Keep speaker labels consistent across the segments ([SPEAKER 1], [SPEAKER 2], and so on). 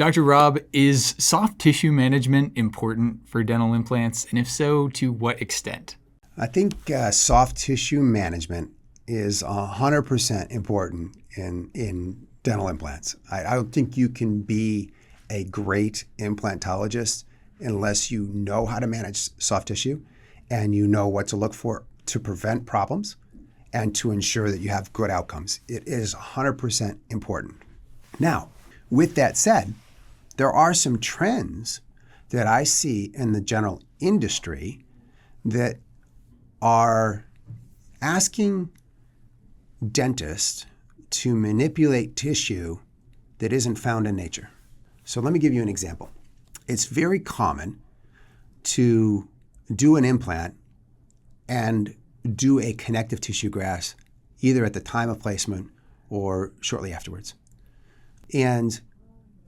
[SPEAKER 1] Dr. Rob, is soft tissue management important for dental implants? And if so, to what extent?
[SPEAKER 2] I think soft tissue management is 100% important in dental implants. I don't think you can be a great implantologist unless you know how to manage soft tissue and you know what to look for to prevent problems and to ensure that you have good outcomes. It is 100% important. Now, with that said, there are some trends that I see in the general industry that are asking dentists to manipulate tissue that isn't found in nature. So let me give you an example. It's very common to do an implant and do a connective tissue graft either at the time of placement or shortly afterwards. And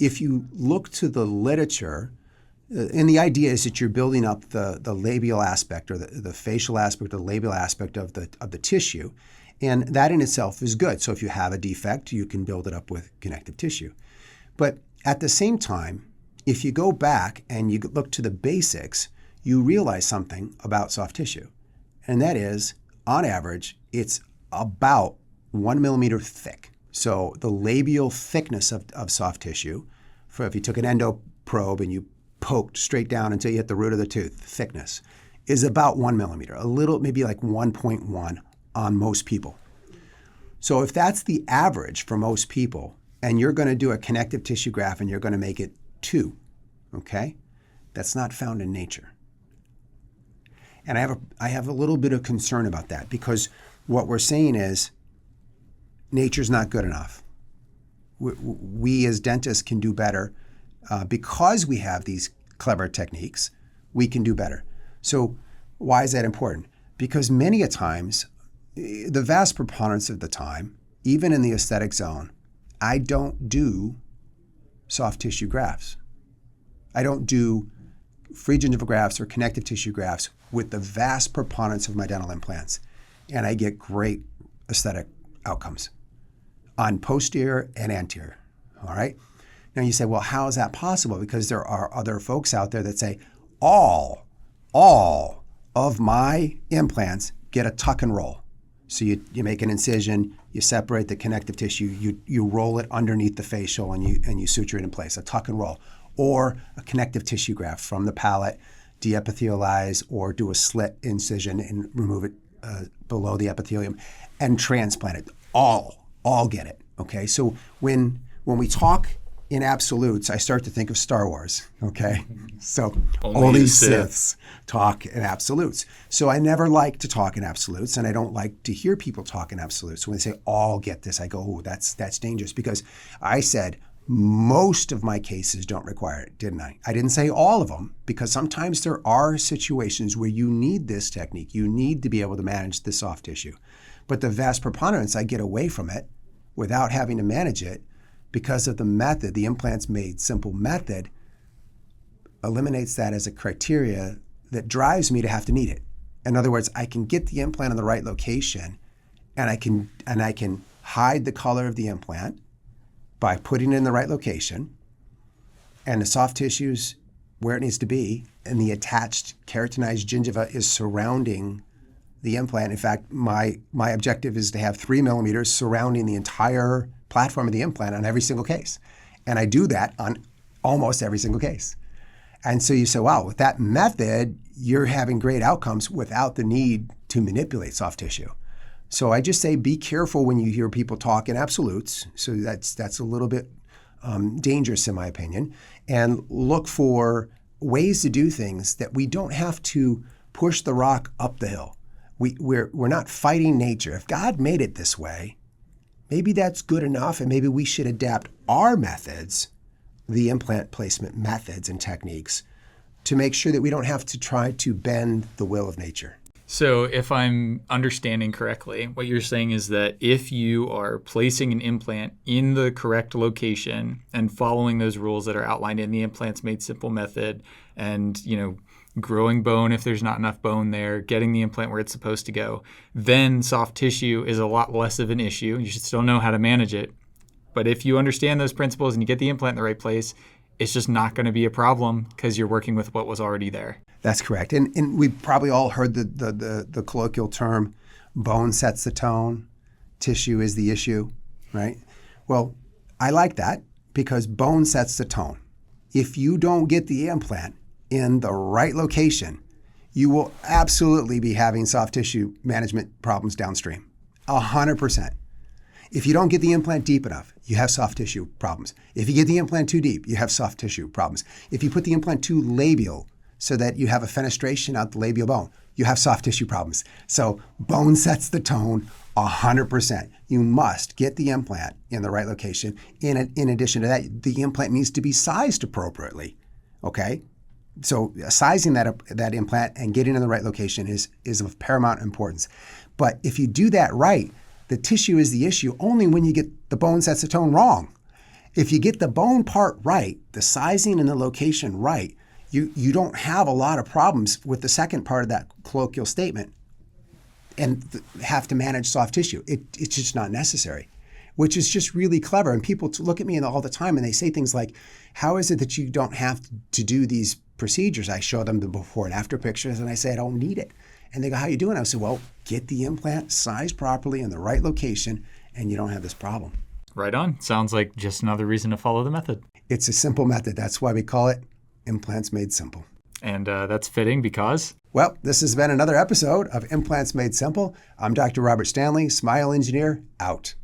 [SPEAKER 2] if you look to the literature, and the idea is that you're building up the labial aspect or the facial aspect or the labial aspect of the tissue, and that in itself is good. So if you have a defect, you can build it up with connective tissue. But at the same time, if you go back and you look to the basics, you realize something about soft tissue. And that is, on average, it's about 1 millimeter thick. So the labial thickness of soft tissue, for if you took an endo probe and you poked straight down until you hit the root of the tooth, thickness, is about 1 millimeter, a little, maybe like 1.1 on most people. So if that's the average for most people, and you're going to do a connective tissue graft and you're going to make it 2, okay? That's not found in nature. And I have a little bit of concern about that because what we're saying is nature's not good enough. We as dentists can do better because we have these clever techniques. We can do better. So why is that important? Because many a times, the vast preponderance of the time, even in the aesthetic zone, I don't do soft tissue grafts. I don't do free gingival grafts or connective tissue grafts with the vast preponderance of my dental implants. And I get great aesthetic outcomes on posterior and anterior, all right? Now you say, well, how is that possible? Because there are other folks out there that say, all of my implants get a tuck and roll. So you make an incision, you separate the connective tissue, you roll it underneath the facial and you suture it in place, a tuck and roll. Or a connective tissue graft from the palate, deepithelialize or do a slit incision and remove it below the epithelium and transplant it. All get it, okay? So when we talk in absolutes, I start to think of Star Wars, okay? So only Siths talk in absolutes. So I never like to talk in absolutes, and I don't like to hear people talk in absolutes. So when they say all get this, I go, oh, that's dangerous, because I said most of my cases don't require it, didn't I? I didn't say all of them, because sometimes there are situations where you need this technique. You need to be able to manage the soft tissue. But the vast preponderance, I get away from it without having to manage it because of the method. The Implants Made Simple method eliminates that as a criteria that drives me to have to need it. In other words, I can get the implant in the right location, and I can hide the color of the implant by putting it in the right location, and the soft tissue's where it needs to be, and the attached keratinized gingiva is surrounding the implant. In fact, my objective is to have 3 millimeters surrounding the entire platform of the implant on every single case. And I do that on almost every single case. And so you say, wow, with that method, you're having great outcomes without the need to manipulate soft tissue. So I just say be careful when you hear people talk in absolutes. So that's a little bit dangerous in my opinion. And look for ways to do things that we don't have to push the rock up the hill. We're not fighting nature. If God made it this way, maybe that's good enough, and maybe we should adapt our methods, the implant placement methods and techniques, to make sure that we don't have to try to bend the will of nature.
[SPEAKER 1] So if I'm understanding correctly, what you're saying is that if you are placing an implant in the correct location and following those rules that are outlined in the Implants Made Simple method, and growing bone if there's not enough bone there, getting the implant where it's supposed to go, then soft tissue is a lot less of an issue. You should still know how to manage it. But if you understand those principles and you get the implant in the right place, it's just not going to be a problem because you're working with what was already there.
[SPEAKER 2] That's correct. And we've probably all heard the colloquial term, bone sets the tone, tissue is the issue, right? Well, I like that because bone sets the tone. If you don't get the implant in the right location, you will absolutely be having soft tissue management problems downstream, 100%. If you don't get the implant deep enough, you have soft tissue problems. If you get the implant too deep, you have soft tissue problems. If you put the implant too labial so that you have a fenestration out the labial bone, you have soft tissue problems. So bone sets the tone 100%. You must get the implant in the right location. In addition to that, the implant needs to be sized appropriately, okay? So sizing that implant and getting in the right location is of paramount importance. But if you do that right, the tissue is the issue only when you get the bone sets the tone wrong. If you get the bone part right, the sizing and the location right, you don't have a lot of problems with the second part of that colloquial statement and have to manage soft tissue. It's just not necessary, which is just really clever. And people look at me all the time and they say things like, how is it that you don't have to do these procedures? I show them the before and after pictures and I say, I don't need it. And they go, how you doing? I say, well, get the implant sized properly in the right location and you don't have this problem.
[SPEAKER 1] Right on. Sounds like just another reason to follow the method.
[SPEAKER 2] It's a simple method. That's why we call it Implants Made Simple.
[SPEAKER 1] And that's fitting because?
[SPEAKER 2] Well, this has been another episode of Implants Made Simple. I'm Dr. Robert Stanley, Smile Engineer, out.